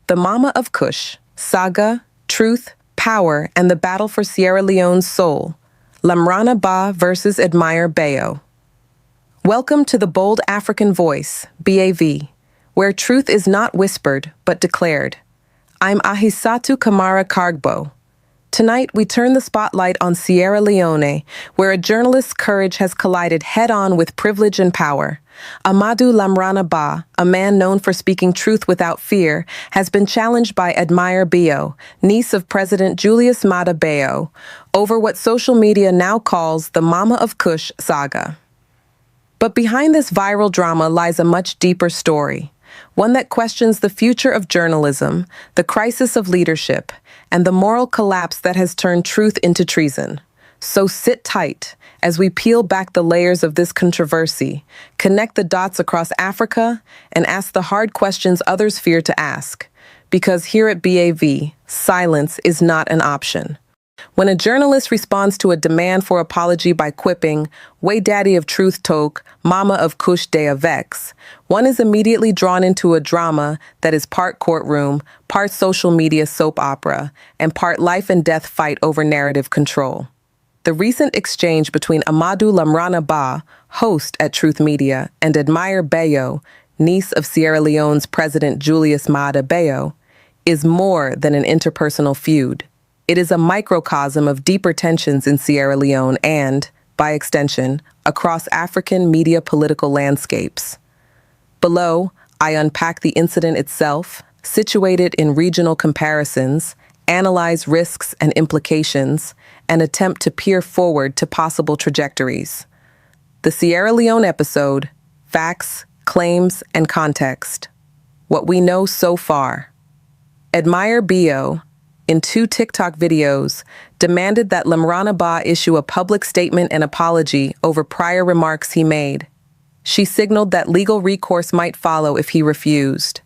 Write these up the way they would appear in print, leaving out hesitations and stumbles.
The Mama of Kush, Saga, Truth, Power, and the Battle for Sierra Leone's Soul. Lamrana Ba versus Admire Bayo. Welcome to the Bold African Voice, BAV, where truth is not whispered, but declared. I'm Ahisatu Kamara Kargbo. Tonight, we turn the spotlight on Sierra Leone, where a journalist's courage has collided head-on with privilege and power. Amadou Lamrana Ba, a man known for speaking truth without fear, has been challenged by Admire Bayo, niece of President Julius Maada Bio, over what social media now calls the Mama of Kush saga. But behind this viral drama lies a much deeper story, one that questions the future of journalism, the crisis of leadership, and the moral collapse that has turned truth into treason. So sit tight as we peel back the layers of this controversy, connect the dots across Africa, and ask the hard questions others fear to ask. Because here at BAV, silence is not an option. When a journalist responds to a demand for apology by quipping, "Way Daddy of Truth Toke, Mama of Kush de Vex," one is immediately drawn into a drama that is part courtroom, part social media soap opera, and part life and death fight over narrative control. The recent exchange between Amadou Lamrana Ba, host at Truth Media, and Admire Bayo, niece of Sierra Leone's President Julius Maada Bio, is more than an interpersonal feud. It is a microcosm of deeper tensions in Sierra Leone and, by extension, across African media political landscapes. Below, I unpack the incident itself, situate it in regional comparisons, analyze risks and implications, and attempt to peer forward to possible trajectories. The Sierra Leone episode: facts, claims, and context. What we know so far. Admire Bayo, in 2 TikTok videos, demanded that Lamrana Ba issue a public statement and apology over prior remarks he made. She signaled that legal recourse might follow if he refused.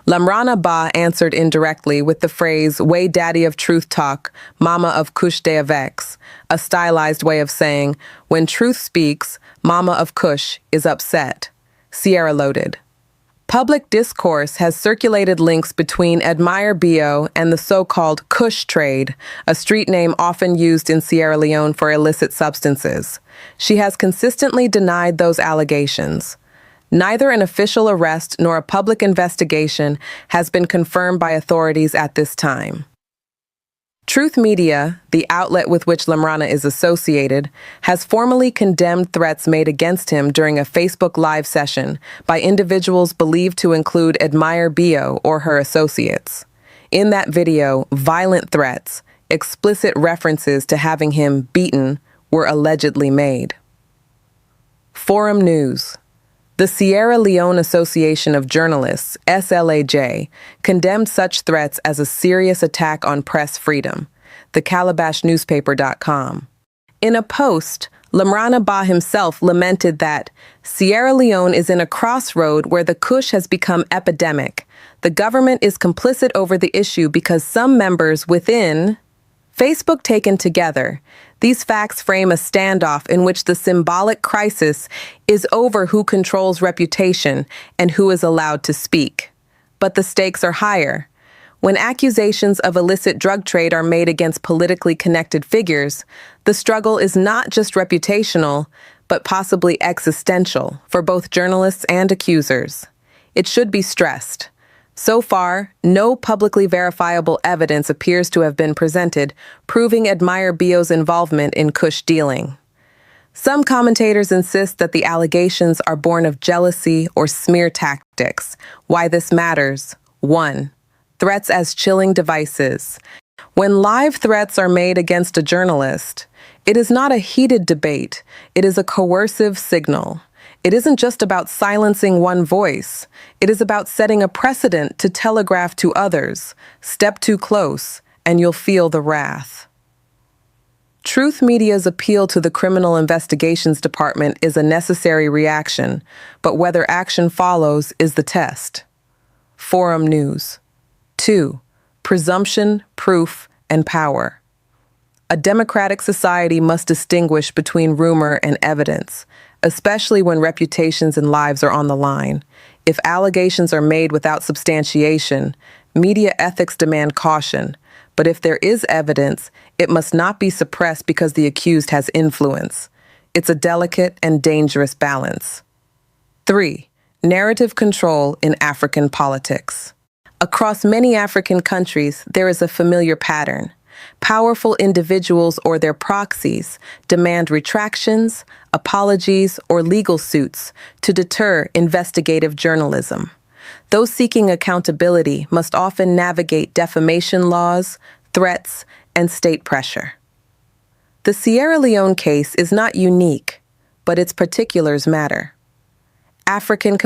Lamrana Ba answered indirectly with the phrase, "Way Daddy of Truth Talk, Mama of Kush de Vex," a stylized way of saying, "When truth speaks, Mama of Kush is upset." Sierra loaded. Public discourse has circulated links between Admire Bayo and the so-called Kush trade, a street name often used in Sierra Leone for illicit substances. She has consistently denied those allegations. Neither an official arrest nor a public investigation has been confirmed by authorities at this time. Truth Media, the outlet with which Lamrana is associated, has formally condemned threats made against him during a Facebook Live session by individuals believed to include Admire Bayo or her associates. In that video, violent threats, explicit references to having him beaten, were allegedly made. Forum News. The Sierra Leone Association of Journalists, SLAJ, condemned such threats as a serious attack on press freedom, thecalabashnewspaper.com. In a post, Lamrana Ba himself lamented that Sierra Leone is in a crossroad where the Kush has become epidemic. The government is complicit over the issue because some members within Facebook taken together. These facts frame a standoff in which the symbolic crisis is over who controls reputation and who is allowed to speak. But the stakes are higher. When accusations of illicit drug trade are made against politically connected figures, the struggle is not just reputational, but possibly existential for both journalists and accusers. It should be stressed. So far, no publicly verifiable evidence appears to have been presented, proving Admire Bayo's involvement in Kush dealing. Some commentators insist that the allegations are born of jealousy or smear tactics. Why this matters? 1. Threats as chilling devices. When live threats are made against a journalist, it is not a heated debate, it is a coercive signal. It isn't just about silencing one voice. It is about setting a precedent to telegraph to others. Step too close, and you'll feel the wrath. Truth Media's appeal to the Criminal Investigations Department is a necessary reaction, but whether action follows is the test. Forum News. 2. Presumption, proof, and power. A democratic society must distinguish between rumor and evidence, especially when reputations and lives are on the line. If allegations are made without substantiation, Media ethics demand caution, but if there is evidence, it must not be suppressed because the accused has influence. It's a delicate and dangerous balance. 3. Narrative control in African politics. Across many African countries, there is a familiar pattern. Powerful individuals or their proxies demand retractions, apologies, or legal suits to deter investigative journalism. Those seeking accountability must often navigate defamation laws, threats, and state pressure. The Sierra Leone case is not unique, but its particulars matter. African